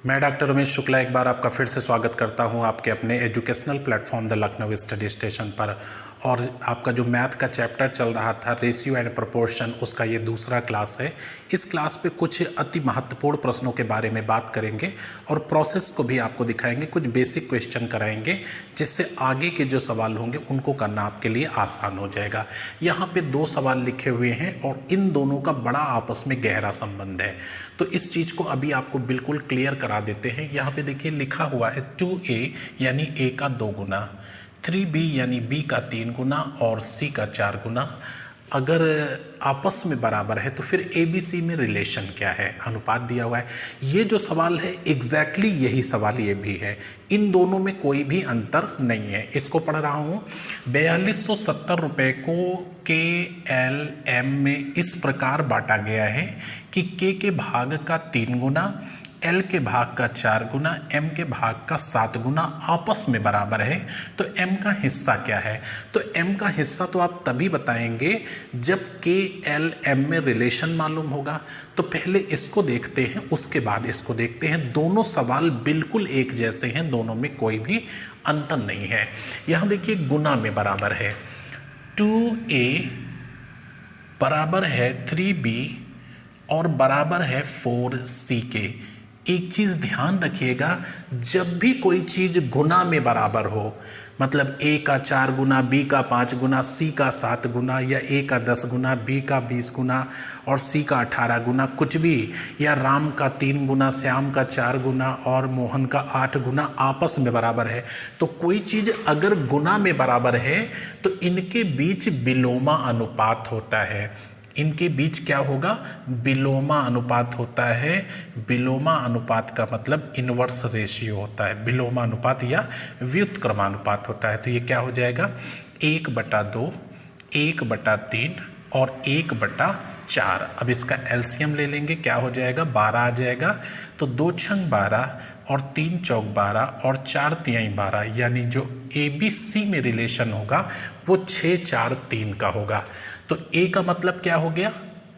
मैं डॉक्टर रमेश शुक्ला एक बार आपका फिर से स्वागत करता हूं आपके अपने educational platform the Lucknow study station पर। और आपका जो मैथ का चैप्टर चल रहा था रेशियो एंड प्रोपोर्शन, उसका ये दूसरा क्लास है। इस क्लास पे कुछ अति महत्वपूर्ण प्रश्नों के बारे में बात करेंगे और प्रोसेस को भी आपको दिखाएंगे, कुछ बेसिक क्वेश्चन कराएंगे जिससे आगे के जो सवाल होंगे उनको करना आपके लिए आसान हो जाएगा। यहाँ पे 2 सवाल लिखे हुए हैं और इन दोनों का बड़ा आपस में गहरा संबंध है, तो इस चीज़ को अभी आपको बिल्कुल क्लियर करा देते हैं। यहाँ पे देखिए लिखा हुआ है 2a यानी a का 2 गुना, 3b यानी b का 3 गुना और c का 4 गुना अगर आपस में बराबर है तो फिर ABC में रिलेशन क्या है, अनुपात दिया हुआ है। ये जो सवाल है एग्जैक्टली यही सवाल ये भी है, इन दोनों में कोई भी अंतर नहीं है। इसको पढ़ रहा हूँ। 4270 रुपये को KLM में इस प्रकार बांटा गया है कि K के भाग का 3 गुना, L के भाग का 4 गुना, M के भाग का 7 गुना आपस में बराबर है। तो M का हिस्सा क्या है? तो M का हिस्सा तो आप तभी बताएंगे जब KLM में रिलेशन मालूम होगा। तो पहले इसको देखते हैं, उसके बाद इसको देखते हैं। दोनों सवाल बिल्कुल एक जैसे हैं, दोनों में कोई भी अंतर नहीं है। यहाँ देखिए गुना में बराबर है, 2a बराबर है 3b और बराबर है 4c के। एक चीज़ ध्यान रखिएगा, जब भी कोई चीज़ गुना में बराबर हो, मतलब a का 4 गुना, b का 5 गुना, c का 7 गुना, या a का 10 गुना, b का 20 गुना और c का 18 गुना, कुछ भी, या राम का 3 गुना, श्याम का 4 गुना और मोहन का 8 गुना आपस में बराबर है, तो कोई चीज़ अगर गुना में बराबर है तो इनके बीच विलोमा अनुपात होता है। इनके बीच क्या होगा? विलोमा अनुपात होता है। विलोमा अनुपात का मतलब इनवर्स रेशियो होता है, विलोमा अनुपात या व्युत्क्रमानुपात होता है। तो ये क्या हो जाएगा? 1/2, 1/3 और 1/4। अब इसका एलसीएम ले लेंगे, क्या हो जाएगा? 12 आ जाएगा। तो 2 छंग 12 और 3 चौक 12 और 4 तिहाई 12, यानी जो ABC में रिलेशन होगा वो 6, 4, 3 का होगा। तो A का मतलब क्या हो गया?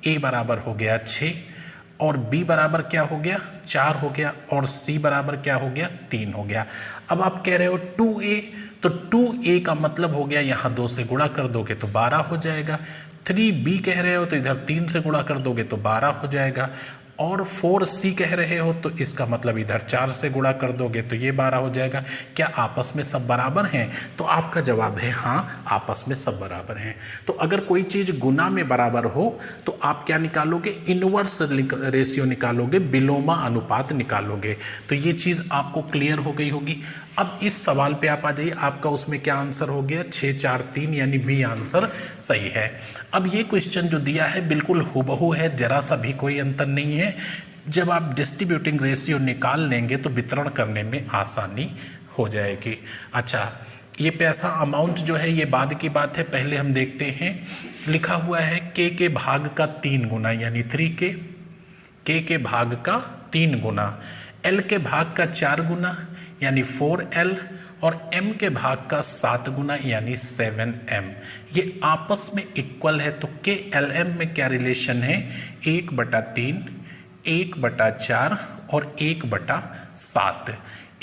A बराबर हो गया 6 और B बराबर क्या हो गया? 4 हो गया और C बराबर क्या हो गया? 3 हो गया। अब आप कह रहे हो 2A, तो 2A का मतलब हो गया यहाँ 2 से गुणा कर दोगे तो 12 हो जाएगा। 3B कह रहे हो तो इधर 3 से गुणा कर दोगे तो 12 हो जाएगा। और 4C कह रहे हो तो इसका मतलब इधर 4 से गुणा कर दोगे तो ये 12 हो जाएगा। क्या आपस में सब बराबर हैं? तो आपका जवाब है हाँ, आपस में सब बराबर हैं। तो अगर कोई चीज़ गुना में बराबर हो तो आप क्या निकालोगे? इनवर्स रेशियो निकालोगे, विलोमा अनुपात निकालोगे। तो ये चीज़ आपको क्लियर हो गई होगी। अब इस सवाल पे आप आ जाइए, आपका उसमें क्या आंसर हो गया? 6, 4, 3, यानी बी आंसर सही है। अब ये क्वेश्चन जो दिया है बिल्कुल हुबहू है, जरा सा भी कोई अंतर नहीं है। जब आप डिस्ट्रीब्यूटिंग रेशियो निकाल लेंगे तो वितरण करने में आसानी हो जाएगी। अच्छा, ये पैसा अमाउंट जो है ये बाद की बात है, पहले हम देखते हैं। लिखा हुआ है K के भाग का 3 गुना यानी 3K, K के भाग का 3 गुना, L के भाग का 4 गुना यानी 4L और M के भाग का 7 गुना यानी 7M। ये आपस में इक्वल है, तो KLM में क्या रिलेशन है? 1/3, 1/4 और 1/7।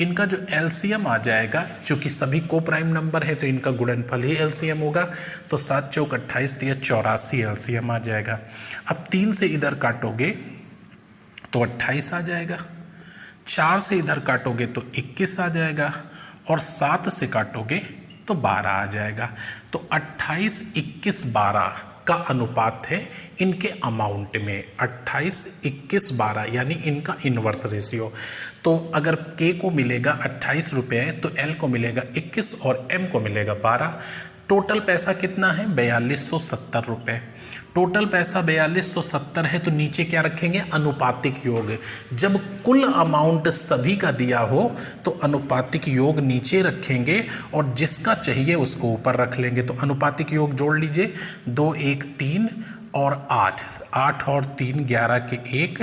इनका जो एलसीएम आ जाएगा, चूंकि सभी को प्राइम नंबर है तो इनका गुणनफल ही एलसीएम होगा, तो 7 चौक 28, 84 एलसीएम आ जाएगा। अब 3 से इधर काटोगे तो 28 आ जाएगा, 4 से इधर काटोगे तो 21 आ जाएगा और 7 से काटोगे तो 12 आ जाएगा। तो 28, 21, 12 का अनुपात है इनके अमाउंट में, 28, 21, 12 यानी इनका इनवर्स रेशियो। तो अगर K को मिलेगा 28 रुपये तो L को मिलेगा 21 और M को मिलेगा 12। टोटल पैसा कितना है? 4270 रुपये। टोटल पैसा 4270 है तो नीचे क्या रखेंगे? अनुपातिक योग। जब कुल अमाउंट सभी का दिया हो तो अनुपातिक योग नीचे रखेंगे और जिसका चाहिए उसको ऊपर रख लेंगे। तो अनुपातिक योग जोड़ लीजिए, 2, 1, 3 और 8, 8 और 3 11 के 1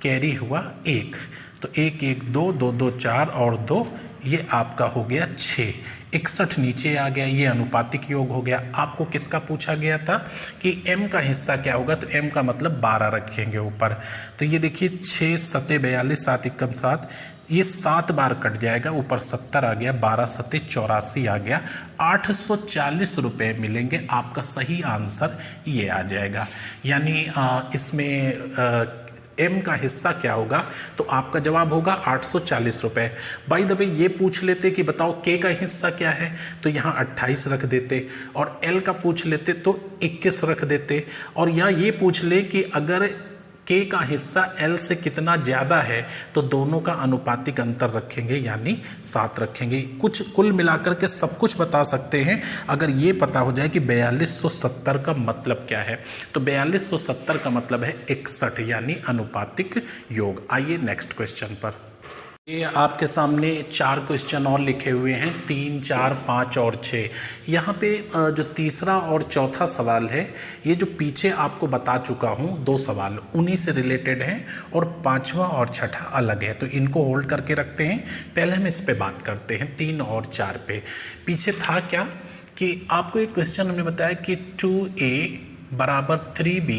कैरी हुआ 1, तो 1, 1, 2, 2, 2, 4 और 2 ये आपका हो गया 6, 61 नीचे आ गया, ये अनुपातिक योग हो गया। आपको किसका पूछा गया था कि m का हिस्सा क्या होगा, तो m का मतलब 12 रखेंगे ऊपर। तो ये देखिए 6 सते 42, 7 एकम 7, ये 7 बार कट जाएगा, ऊपर 70 आ गया, 12 सते 84 आ गया, 840 रुपये मिलेंगे। आपका सही आंसर ये आ जाएगा। यानी इसमें m का हिस्सा क्या होगा, तो आपका जवाब होगा 840 रुपये। बाय द वे ये पूछ लेते कि बताओ k का हिस्सा क्या है, तो यहाँ 28 रख देते, और l का पूछ लेते तो 21 रख देते, और यहाँ ये पूछ ले कि अगर k का हिस्सा l से कितना ज़्यादा है तो दोनों का अनुपातिक अंतर रखेंगे, यानी 7 रखेंगे। कुछ कुल मिलाकर के सब कुछ बता सकते हैं अगर ये पता हो जाए कि 4270 का मतलब क्या है। तो 4270 का मतलब है 61, यानी अनुपातिक योग। आइए नेक्स्ट क्वेश्चन पर। ये आपके सामने 4 क्वेश्चन और लिखे हुए हैं, 3, 4, 5 और 6। यहाँ पे जो तीसरा और चौथा सवाल है, ये जो पीछे आपको बता चुका हूँ 2 सवाल उन्हीं से रिलेटेड हैं, और 5वां और 6ठा अलग है, तो इनको होल्ड करके रखते हैं। पहले हम इस पे बात करते हैं 3 और 4 पे। पीछे था क्या कि आपको एक क्वेश्चन हमने बताया कि 2a बराबर 3b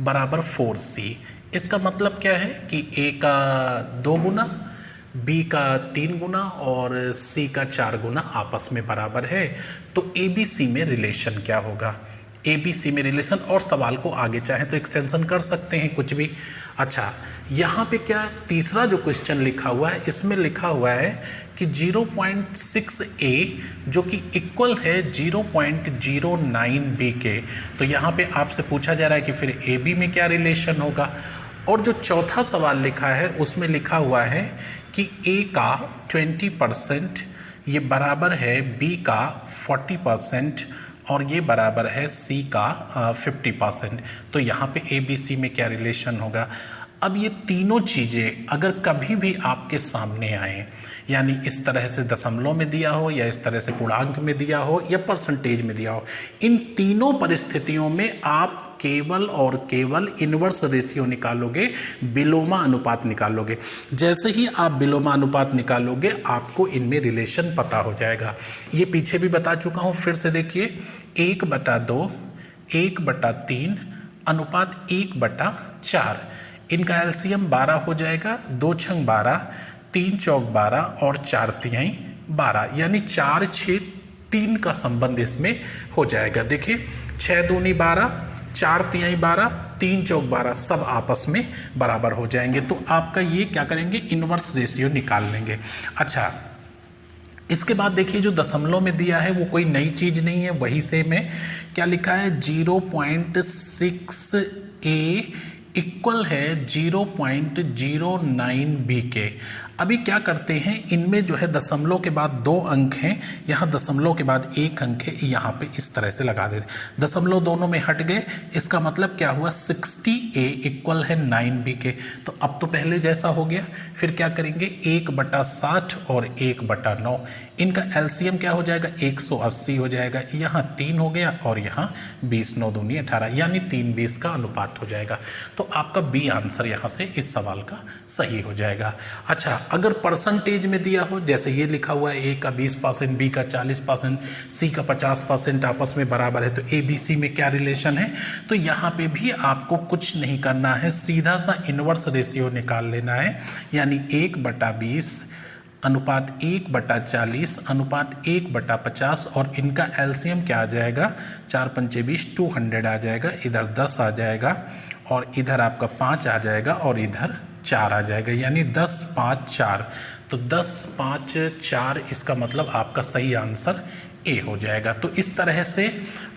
बराबर 4c। इसका मतलब क्या है कि a का 2 गुना, b का 3 गुना और c का 4 गुना आपस में बराबर है। तो ABC में रिलेशन क्या होगा, ABC में रिलेशन, और सवाल को आगे चाहे तो एक्सटेंशन कर सकते हैं कुछ भी। अच्छा, यहाँ पे क्या तीसरा जो क्वेश्चन लिखा हुआ है, इसमें लिखा हुआ है कि 0.6a जो कि इक्वल है 0.09b के। तो यहाँ पे आपसे पूछा जा रहा है कि फिर AB में क्या रिलेशन होगा। और जो चौथा सवाल लिखा है उसमें लिखा हुआ है कि A का 20% ये बराबर है B का 40% और ये बराबर है C का 50%। तो यहाँ पे ABC में क्या रिलेशन होगा। अब ये तीनों चीज़ें अगर कभी भी आपके सामने आए, यानी इस तरह से दशमलव में दिया हो, या इस तरह से पूर्णांक में दिया हो, या परसेंटेज में दिया हो, इन तीनों परिस्थितियों में आप केवल और केवल इन्वर्स रेशियो निकालोगे, विलोमा अनुपात निकालोगे। जैसे ही आप विलोमा अनुपात निकालोगे आपको इनमें रिलेशन पता हो जाएगा। ये पीछे भी बता चुका हूँ, फिर से देखिए 1/2, 1/3 अनुपात 1/4। इनका एलसीएम 12 हो जाएगा, 2 छंग 12, 3 चौक 12 और 4 तिहाई 12, यानी 4, 6, 3 का संबंध इसमें हो जाएगा। देखिए 6 दूनी 12, 4 तिहाई 12, 3 चौक 12 सब आपस में बराबर हो जाएंगे। तो आपका ये क्या करेंगे, इन्वर्स रेशियो निकाल लेंगे। अच्छा, इसके बाद देखिए जो दशमलव में दिया है वो कोई नई चीज़ नहीं है, वही सेम है। क्या लिखा है 0.6a इक्वल है 0.09b के। अभी क्या करते हैं, इनमें जो है दशमलव के बाद 2 अंक हैं, यहाँ दशमलव के बाद 1 अंक है, यहाँ पे इस तरह से लगा देते। दशमलव दोनों में हट गए, इसका मतलब क्या हुआ 60a इक्वल है 9b के। तो अब तो पहले जैसा हो गया। फिर क्या करेंगे 1/60 और 1/9, इनका एलसीएम क्या हो जाएगा 180 हो जाएगा। यहाँ 3 हो गया और यहाँ 20, 9 दूनी 18, यानी 3:20 का अनुपात हो जाएगा। तो आपका बी आंसर यहाँ से इस सवाल का सही हो जाएगा। अच्छा, अगर परसेंटेज में दिया हो, जैसे ये लिखा हुआ है A का 20%, B का 40%, C का 50% आपस में बराबर है, तो ABC में क्या रिलेशन है। तो यहाँ पे भी आपको कुछ नहीं करना है, सीधा सा इन्वर्स रेशियो निकाल लेना है, यानी 1/20 अनुपात 1/40 अनुपात 1/50, और इनका एलसीएम क्या आ जाएगा 4 पंचे 20, 200 आ जाएगा। इधर 10 आ जाएगा और इधर आपका 5 आ जाएगा और इधर 4 आ जाएगा, यानी 10, 5, 4। तो 10, 5, 4 इसका मतलब आपका सही आंसर ए हो जाएगा। तो इस तरह से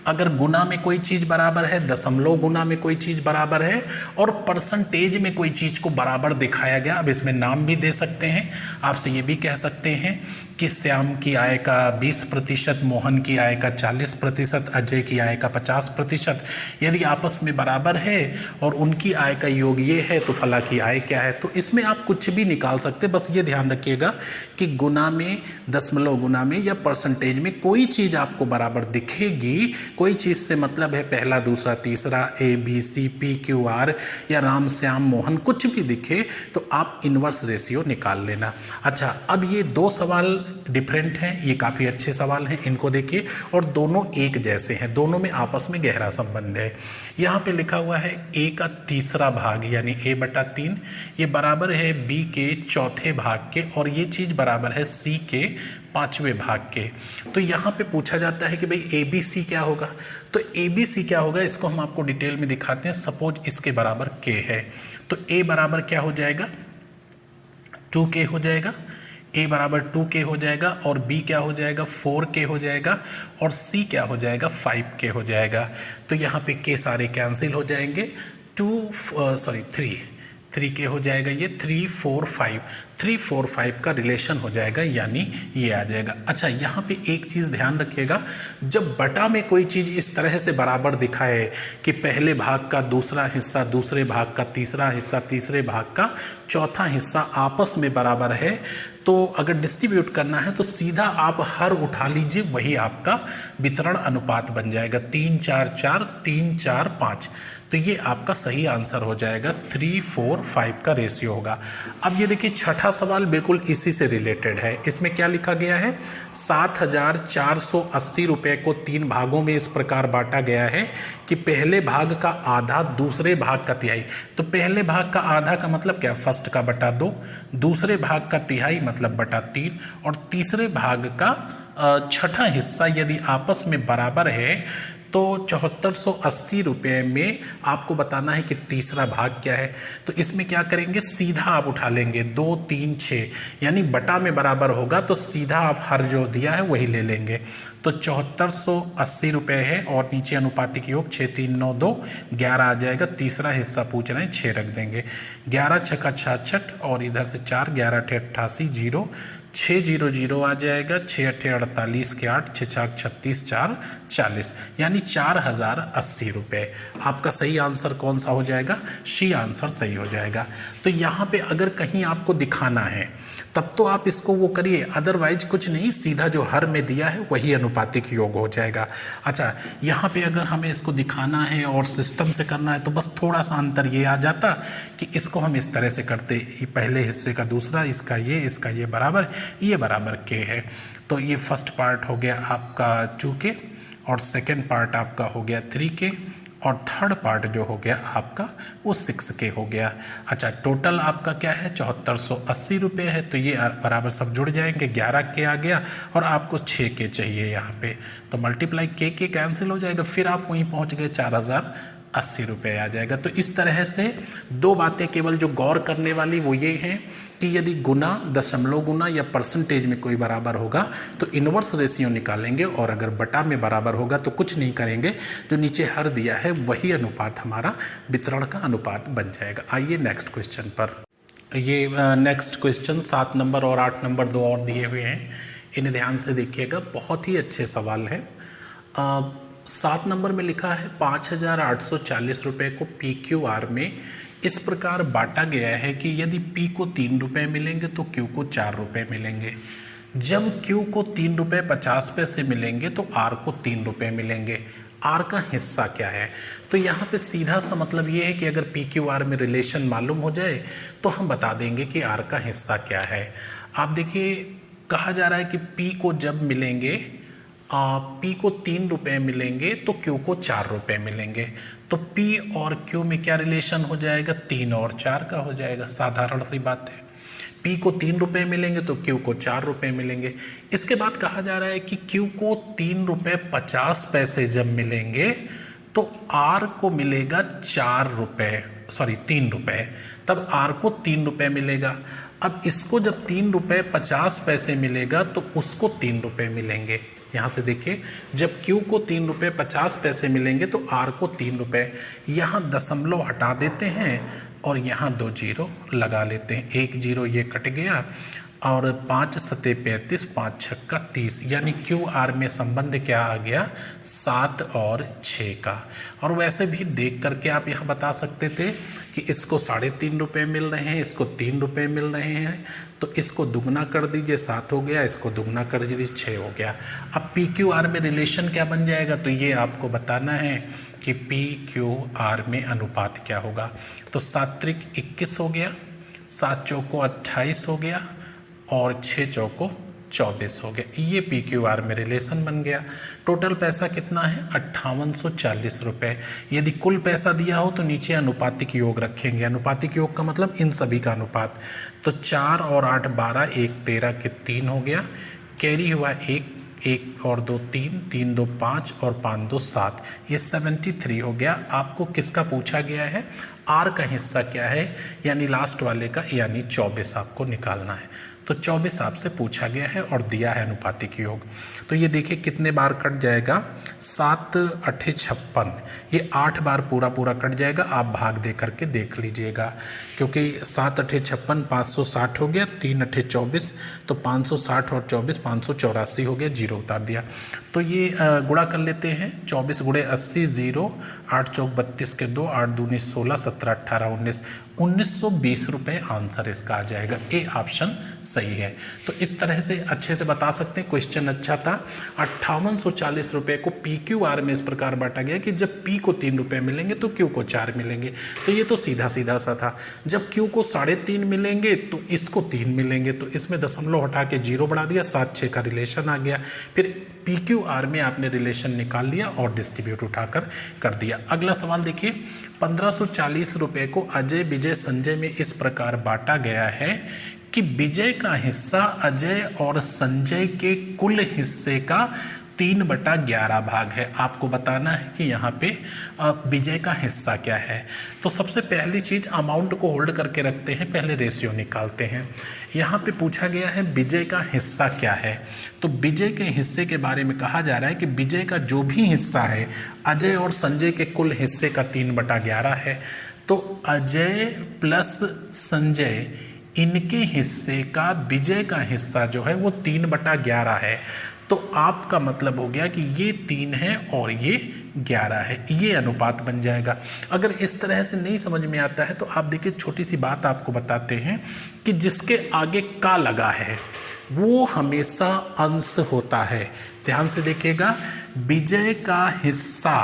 अगर गुना में कोई चीज़ बराबर है, दशमलव गुना में कोई चीज़ बराबर है, और परसेंटेज में कोई चीज़ को बराबर दिखाया गया, अब इसमें नाम भी दे सकते हैं। आपसे ये भी कह सकते हैं कि श्याम की आय का 20%, मोहन की आय का 40%, अजय की आय का 50%। यदि आपस में बराबर है और उनकी आय का योग ये है, तो फला की आय क्या है। तो इसमें आप कुछ भी निकाल सकते, बस ये ध्यान रखिएगा कि गुना में, दशमलव गुना में या परसेंटेज में कोई चीज़ आपको बराबर दिखेगी, कोई चीज़ से मतलब है पहला, दूसरा, तीसरा, ABC, PQR या राम, श्याम, मोहन, कुछ भी दिखे तो आप इन्वर्स रेशियो निकाल लेना। अच्छा, अब ये 2 सवाल डिफरेंट हैं, ये काफ़ी अच्छे सवाल हैं, इनको देखिए, और दोनों एक जैसे हैं, दोनों में आपस में गहरा संबंध है। यहाँ पे लिखा हुआ है a का तीसरा भाग यानी a/3 ये बराबर है b के चौथे भाग के, और ये चीज़ बराबर है c के पांचवें भाग के। तो यहाँ पे पूछा जाता है कि भाई ABC क्या होगा, तो ABC क्या होगा इसको हम आपको डिटेल में दिखाते हैं। सपोज इसके बराबर k है, तो a बराबर क्या हो जाएगा 2k हो जाएगा, a बराबर 2k हो जाएगा, और b क्या हो जाएगा 4k हो जाएगा, और c क्या हो जाएगा 5k हो जाएगा। तो यहाँ पे k सारे कैंसिल हो जाएंगे, 3k हो जाएगा, ये 3 4 5 का रिलेशन हो जाएगा, यानी ये आ जाएगा। अच्छा, यहाँ पे एक चीज़ ध्यान रखिएगा, जब बटा में कोई चीज़ इस तरह से बराबर दिखाए कि पहले भाग का दूसरा हिस्सा दूसरे भाग का तीसरा हिस्सा तीसरे भाग का चौथा हिस्सा आपस में बराबर है, तो अगर डिस्ट्रीब्यूट करना है तो सीधा आप हर उठा लीजिए, वही आपका वितरण अनुपात बन जाएगा, 3 4 4 3 4 5। तो ये आपका सही आंसर हो जाएगा, 3 4 5 का रेशियो होगा। अब ये देखिए छठा सवाल बिल्कुल इसी से रिलेटेड है। इसमें क्या लिखा गया है, 7,480 रुपये को 3 भागों में इस प्रकार बांटा गया है कि पहले भाग का आधा दूसरे भाग का तिहाई। तो पहले भाग का आधा का मतलब क्या, फर्स्ट का बटा 2, दूसरे भाग का तिहाई मतलब बटा 3, और तीसरे भाग का छठा हिस्सा यदि आपस में बराबर है तो 7480 रुपये में आपको बताना है कि तीसरा भाग क्या है। तो इसमें क्या करेंगे, सीधा आप उठा लेंगे 2 3 6, यानी बटा में बराबर होगा तो सीधा आप हर जो दिया है वही ले लेंगे। तो 7480 रुपये है, और नीचे अनुपातिक योग 6 3 9 2 11 आ जाएगा। तीसरा हिस्सा पूछ रहे हैं 6 रख देंगे, 11 छक्का 66, और इधर से 4 11 8 88 0 6 0 0 आ जाएगा, 6 8 48 के 8 6 4 36 4 40, यानी 4080 रुपये। आपका सही आंसर कौन सा हो जाएगा, सी आंसर सही हो जाएगा। तो यहाँ पे अगर कहीं आपको दिखाना है तब तो आप इसको वो करिए, अदरवाइज कुछ नहीं, सीधा जो हर में दिया है वही अनुपातिक योग हो जाएगा। अच्छा, यहाँ पे अगर हमें इसको दिखाना है और सिस्टम से करना है तो बस थोड़ा सा अंतर ये आ जाता कि इसको हम इस तरह से करते, ये पहले हिस्से का दूसरा, इसका ये बराबर, ये बराबर के है। तो ये फर्स्ट पार्ट हो गया आपका 2k, और सेकेंड पार्ट आपका हो गया 3k, और थर्ड पार्ट जो हो गया आपका वो 6k हो गया। अच्छा, टोटल आपका क्या है 7480 रुपये है, तो ये बराबर सब जुड़ जाएंगे, 11k आ गया, और आपको 6k चाहिए यहाँ पे, तो मल्टीप्लाई k कैंसिल हो जाएगा, फिर आप वहीं पहुँच गए 4080 रुपये आ जाएगा। तो इस तरह से दो बातें केवल जो गौर करने वाली वो ये हैं कि यदि गुना, दशमलव गुना या परसेंटेज में कोई बराबर होगा तो इन्वर्स रेशियो निकालेंगे, और अगर बटा में बराबर होगा तो कुछ नहीं करेंगे, जो नीचे हर दिया है वही अनुपात हमारा वितरण का अनुपात बन जाएगा। आइए नेक्स्ट क्वेश्चन पर। ये नेक्स्ट क्वेश्चन 7 नंबर और 8 नंबर 2 और दिए हुए हैं, इन्हें ध्यान से देखिएगा, बहुत ही अच्छे सवाल हैं। 7 नंबर में लिखा है 5840 रुपये को PQR में इस प्रकार बांटा गया है कि यदि P को 3 रुपये मिलेंगे तो Q को 4 रुपये मिलेंगे। जब Q को 3 रुपये 50 पैसे मिलेंगे तो R को 3 रुपये मिलेंगे। R का हिस्सा क्या है? तो यहाँ पे सीधा सा मतलब ये है कि अगर PQR में रिलेशन मालूम हो जाए तो हम बता देंगे कि R का हिस्सा क्या है। आप देखिए, कहा जा रहा है कि P को जब मिलेंगे, P को 3 रुपये मिलेंगे तो Q को 4 रुपये मिलेंगे। तो P और Q में क्या रिलेशन हो जाएगा, 3 और 4 का हो जाएगा, साधारण सी बात है। P को 3 रुपये मिलेंगे तो Q को 4 रुपये मिलेंगे। इसके बाद कहा जा रहा है कि Q को 3 रुपये 50 पैसे जब मिलेंगे तो R को मिलेगा 3 रुपये, तब R को 3 रुपये मिलेगा। अब इसको जब 3 रुपये 50 पैसे मिलेगा तो उसको 3 रुपये मिलेंगे। यहाँ से देखिए, जब Q को 3 रुपये 50 पैसे मिलेंगे तो R को 3 रुपये, यहाँ दशमलव हटा देते हैं और यहाँ 2 जीरो लगा लेते हैं, 1 जीरो ये कट गया, और 5 सते 35, 5 छक्का 30, यानी QR में संबंध क्या आ गया, 7 और 6 का। और वैसे भी देख करके आप यहाँ बता सकते थे कि इसको 3.5 रुपये मिल रहे हैं, इसको 3 रुपये मिल रहे हैं, तो इसको दुगना कर दीजिए, 7 हो गया, इसको दुगना कर दीजिए, 6 हो गया। अब PQR में रिलेशन क्या बन जाएगा, तो ये आपको बताना है कि PQR में अनुपात क्या होगा। तो 7 त्रिक 21 हो गया, 7 चौको 28 हो गया, और 6 चौको 24 हो गया। ये PQR में रिलेशन बन गया। टोटल पैसा कितना है 5840 रुपये। यदि कुल पैसा दिया हो तो नीचे अनुपातिक योग रखेंगे। अनुपातिक योग का मतलब इन सभी का अनुपात। तो 4 और 8 12, 1 13 के 3 हो गया। कैरी हुआ 1 1 और 2 3, 3 2 5 और 5 2 7, ये 73 हो गया। आपको किसका पूछा गया है, आर का हिस्सा क्या है, यानी लास्ट वाले का, यानी 24 आपको निकालना है। तो 24 आपसे पूछा गया है और दिया है अनुपातिक योग। तो ये देखिए कितने बार कट जाएगा, 7 8 56, ये 8 बार पूरा पूरा कट जाएगा। आप भाग दे करके देख लीजिएगा, क्योंकि 7 8 56 560 हो गया, 3 8 24, तो 560 और 24 584 हो गया, जीरो उतार दिया। तो ये गुणा कर लेते हैं, 24 गुणे 80 0, 8 चौक 32 के 2, 8 दूनी 16, 17 18 19, 1920 रुपये आंसर इसका आ जाएगा। ए ऑप्शन सही है। तो इस तरह से अच्छे से बता सकते हैं, क्वेश्चन अच्छा था। 5840 रुपये को PQR में इस प्रकार बांटा गया कि जब P को 3 रुपये मिलेंगे तो Q को 4 मिलेंगे। तो ये तो सीधा सीधा सा था। जब Q को 3.5 मिलेंगे तो इसको 3 मिलेंगे, तो इसमें दशमलव हटा के 0 बढ़ा दिया, 7 6 का रिलेशन आ गया। फिर PQR में आपने रिलेशन निकाल लिया और डिस्ट्रीब्यूट उठाकर कर दिया। अगला सवाल देखिए, 1540 रुपये को अजय विजय संजय में इस प्रकार बांटा गया है कि विजय का हिस्सा अजय और संजय के कुल हिस्से का 3/11 भाग है। आपको बताना है कि यहाँ पे विजय का हिस्सा क्या है। तो सबसे पहली चीज़, अमाउंट को होल्ड करके रखते हैं, पहले रेशियो निकालते हैं। यहाँ पे पूछा गया है विजय का हिस्सा क्या है। तो विजय के हिस्से के बारे में कहा जा रहा है कि विजय का जो भी हिस्सा है अजय और संजय के कुल हिस्से का 3/11 है। तो अजय प्लस संजय, इनके हिस्से का विजय का हिस्सा जो है वो 3/11 है। तो आपका मतलब हो गया कि ये 3 है और ये 11 है, ये अनुपात बन जाएगा। अगर इस तरह से नहीं समझ में आता है तो आप देखिए, छोटी सी बात आपको बताते हैं कि जिसके आगे का लगा है वो हमेशा अंश होता है। ध्यान से देखिएगा, विजय का हिस्सा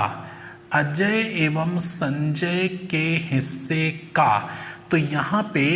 अजय एवं संजय के हिस्से का, तो यहाँ पे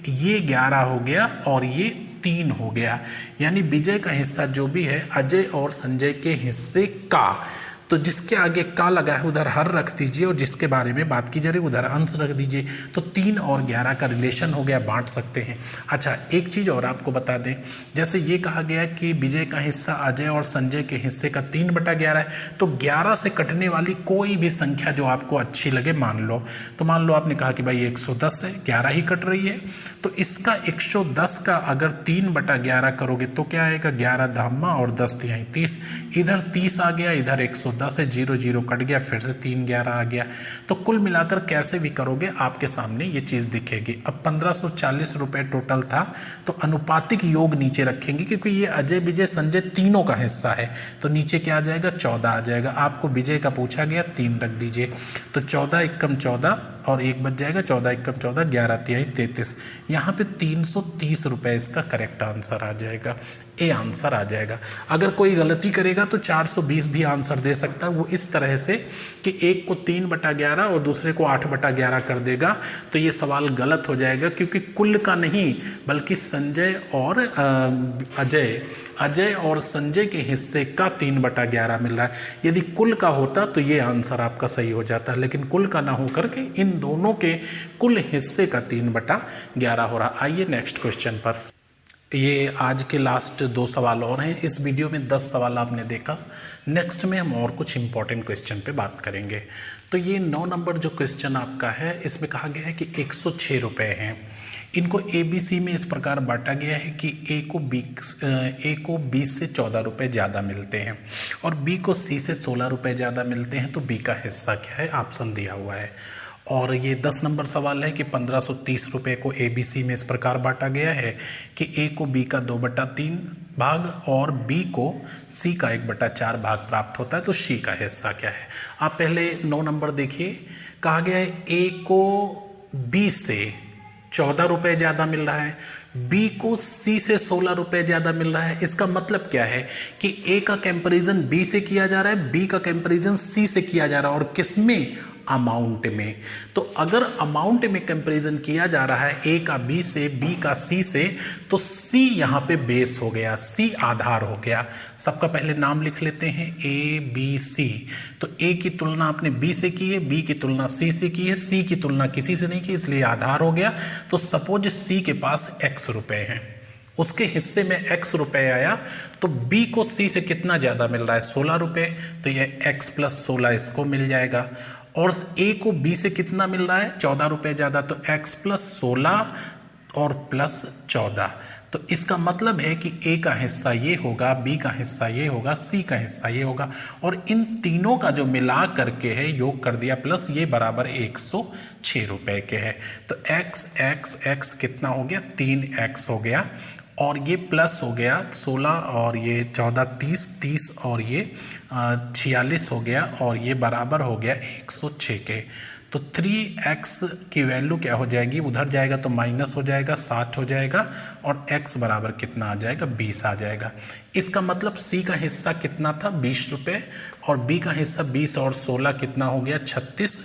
ये 11 हो गया और ये 3 हो गया, यानी विजय का हिस्सा जो भी है अजय और संजय के हिस्से का। तो जिसके आगे का लगा है उधर हर रख दीजिए और जिसके बारे में बात की जा रही है उधर अंश रख दीजिए। तो 3 और 11 का रिलेशन हो गया, बांट सकते हैं। अच्छा, एक चीज़ और आपको बता दें, जैसे ये कहा गया कि विजय का हिस्सा अजय और संजय के हिस्से का 3/11 है, तो 11 से कटने वाली कोई भी संख्या जो आपको अच्छी लगे मान लो। तो मान लो आपने कहा कि भाई 110 है, 11 ही कट रही है, तो इसका 110 का अगर 3/11 करोगे तो क्या आएगा, 11 धामा और 10 तिहाई 30, इधर 30 आ गया, इधर 110 है, 0 0 कट गया, फिर से 3 11 आ गया। तो कुल मिलाकर कैसे भी करोगे आपके सामने ये चीज़ दिखेगी। अब 1540 रुपये टोटल था, तो अनुपातिक योग नीचे रखेंगे क्योंकि ये अजय विजय संजय तीनों का हिस्सा है। तो नीचे क्या आ जाएगा, 14 आ जाएगा। आपको विजय का पूछा गया, 3 रख दीजिए। तो 14 एकम 14 और 1 बच जाएगा, 14 एकम 14, 11 तिहाई 33। यहाँ पे 330 रुपये इसका करेक्ट आंसर आ जाएगा। ए आंसर आ जाएगा। अगर कोई गलती करेगा तो 420 भी आंसर दे सकता है, वो इस तरह से कि एक को 3/11 और दूसरे को 8/11 कर देगा, तो ये सवाल गलत हो जाएगा, क्योंकि कुल का नहीं बल्कि संजय और अजय और संजय के हिस्से का 3/11 मिल रहा है। यदि कुल का होता तो ये आंसर आपका सही हो जाता, लेकिन कुल का ना होकर के इन दोनों के कुल हिस्से का 3/11 हो रहा। आइए नेक्स्ट क्वेश्चन पर। ये आज के लास्ट 2 सवाल और हैं। इस वीडियो में 10 सवाल आपने देखा। नेक्स्ट में हम और कुछ इंपॉर्टेंट क्वेश्चन पे बात करेंगे। तो ये 9 नंबर जो क्वेश्चन आपका है, इसमें कहा गया है कि 106 रुपये हैं। इनको ABC में इस प्रकार बांटा गया है कि A को B से 14 रुपये ज़्यादा मिलते हैं और B को C से 16 रुपये ज़्यादा मिलते हैं। तो B का हिस्सा क्या है, ऑप्शन दिया हुआ है। और ये 10 नंबर सवाल है कि 1530 रुपये को ABC में इस प्रकार बांटा गया है कि A को B का 2/3 भाग और B को C का 1/4 भाग प्राप्त होता है। तो C का हिस्सा क्या है। आप पहले 9 नंबर देखिए, कहा गया है A को B से 14 रुपये ज़्यादा मिल रहा है, B को C से 16 रुपये ज़्यादा मिल रहा है। इसका मतलब क्या है कि A का कंपैरिजन B से किया जा रहा है, B का कंपैरिजन C से किया जा रहा है, और किसमें, अमाउंट में। तो अगर अमाउंट में कंपैरिजन किया जा रहा है ए का बी से, बी का सी से, तो सी यहाँ पे बेस हो गया, सी आधार हो गया। सबका पहले नाम लिख लेते हैं, ए बी सी। तो ए की तुलना आपने बी से की है, बी की तुलना सी से की है, सी की तुलना किसी से नहीं की, इसलिए आधार हो गया। तो सपोज सी के पास x रुपए हैं, उसके हिस्से में x रुपए आया, तो b को c से कितना ज़्यादा मिल रहा है, 16 रुपए, तो ये x + 16 इसको मिल जाएगा। और a को b से कितना मिल रहा है, 14 रुपए ज़्यादा, तो x + 16 और +14। तो इसका मतलब है कि a का हिस्सा ये होगा, b का हिस्सा ये होगा, c का हिस्सा ये होगा, और इन तीनों का जो मिला करके है योग कर दिया, प्लस ये बराबर 106 रुपए के है। तो x x x कितना हो गया, 3x हो गया, और ये प्लस हो गया 16 और ये 14 30 और ये 46 हो गया, और ये बराबर हो गया 106 के। तो 3x की वैल्यू क्या हो जाएगी, उधर जाएगा तो माइनस हो जाएगा, 60 हो जाएगा, और x बराबर कितना आ जाएगा, 20 आ जाएगा। इसका मतलब c का हिस्सा कितना था, 20 रुपये, और b का हिस्सा 20 और 16 कितना हो गया, 36,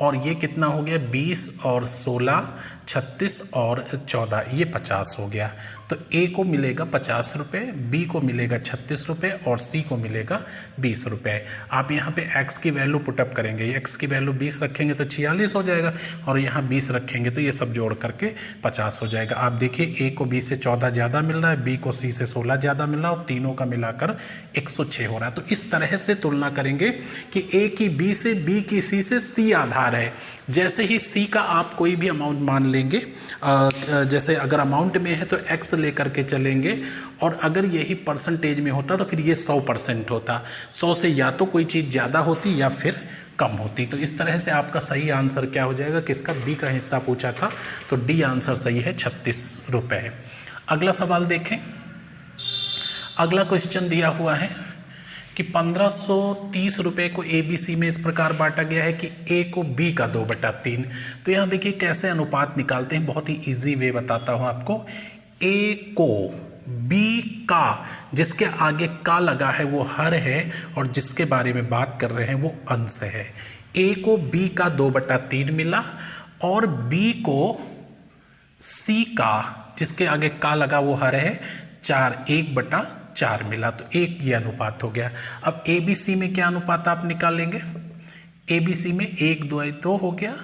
और ये कितना हो गया, 20 और 16 36 और 14, ये 50 हो गया। तो A को मिलेगा 50 रुपये, B को मिलेगा 36 रुपये, और C को मिलेगा 20 रुपये। आप यहाँ पे X की वैल्यू पुटअप करेंगे, X की वैल्यू 20 रखेंगे तो 46 हो जाएगा, और यहाँ 20 रखेंगे तो ये सब जोड़ करके 50 हो जाएगा। आप देखिए A को B से 14 ज़्यादा मिल रहा है, B को C से 16 ज़्यादा मिल रहा है, और तीनों का मिलाकर 106 हो रहा है। तो इस तरह से तुलना करेंगे कि A की B से, B की C से, C आधार है। जैसे ही C का आप कोई भी अमाउंट मान लेंगे, जैसे अगर अमाउंट में है तो x लेकर के चलेंगे, और अगर यही परसेंटेज में होता तो फिर ये 100% होता, 100 से या तो कोई चीज़ ज़्यादा होती या फिर कम होती। तो इस तरह से आपका सही आंसर क्या हो जाएगा, किसका, B का हिस्सा पूछा था, तो D आंसर सही है, 36 रुपये। अगला सवाल देखें। अगला क्वेश्चन दिया हुआ है कि 1530 रुपये को ABC में इस प्रकार बांटा गया है कि A को B का 2/3। तो यहाँ देखिए कैसे अनुपात निकालते हैं, बहुत ही इजी वे बताता हूँ आपको। A को B का, जिसके आगे का लगा है वो हर है, और जिसके बारे में बात कर रहे हैं वो अंश है। A को B का 2/3 मिला, और B को C का, जिसके आगे का लगा वो हर है, 1/4 मिला। तो एक ये अनुपात हो गया। अब ABC में क्या अनुपात आप निकालेंगे, ABC में 1 2 2 हो गया,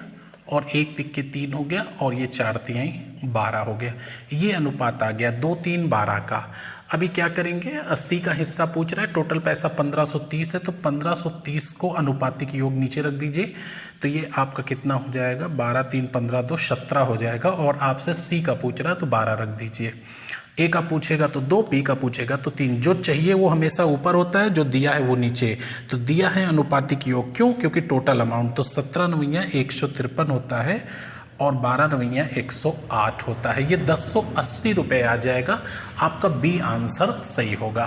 और 1 तिक्के 3 हो गया, और ये 4 तिहाई 12 हो गया। ये अनुपात आ गया 2 3 12 का। अभी क्या करेंगे, 80 का हिस्सा पूछ रहा है, टोटल पैसा 1530 है, तो 1530 को अनुपातिक योग नीचे रख दीजिए, तो ये आपका कितना हो जाएगा, 12 3 15 2 17 हो जाएगा। और आपसे C का पूछ रहा है तो 12 रख दीजिए। A का पूछेगा तो 2, B का पूछेगा तो 3। जो चाहिए वो हमेशा ऊपर होता है, जो दिया है वो नीचे। तो दिया है अनुपातिक योग, क्यों, क्योंकि टोटल अमाउंट तो 17 9 153 होता है, और 12 9 108 होता है। ये 1080 रुपये आ जाएगा, आपका B आंसर सही होगा।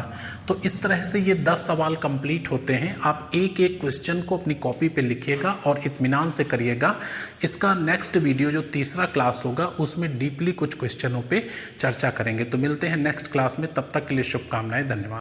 तो इस तरह से ये 10 सवाल कंप्लीट होते हैं। आप एक एक क्वेश्चन को अपनी कॉपी पे लिखिएगा और इत्मीनान से करिएगा। इसका नेक्स्ट वीडियो जो तीसरा क्लास होगा उसमें डीपली कुछ क्वेश्चनों पे चर्चा करेंगे। तो मिलते हैं नेक्स्ट क्लास में, तब तक के लिए शुभकामनाएं, धन्यवाद।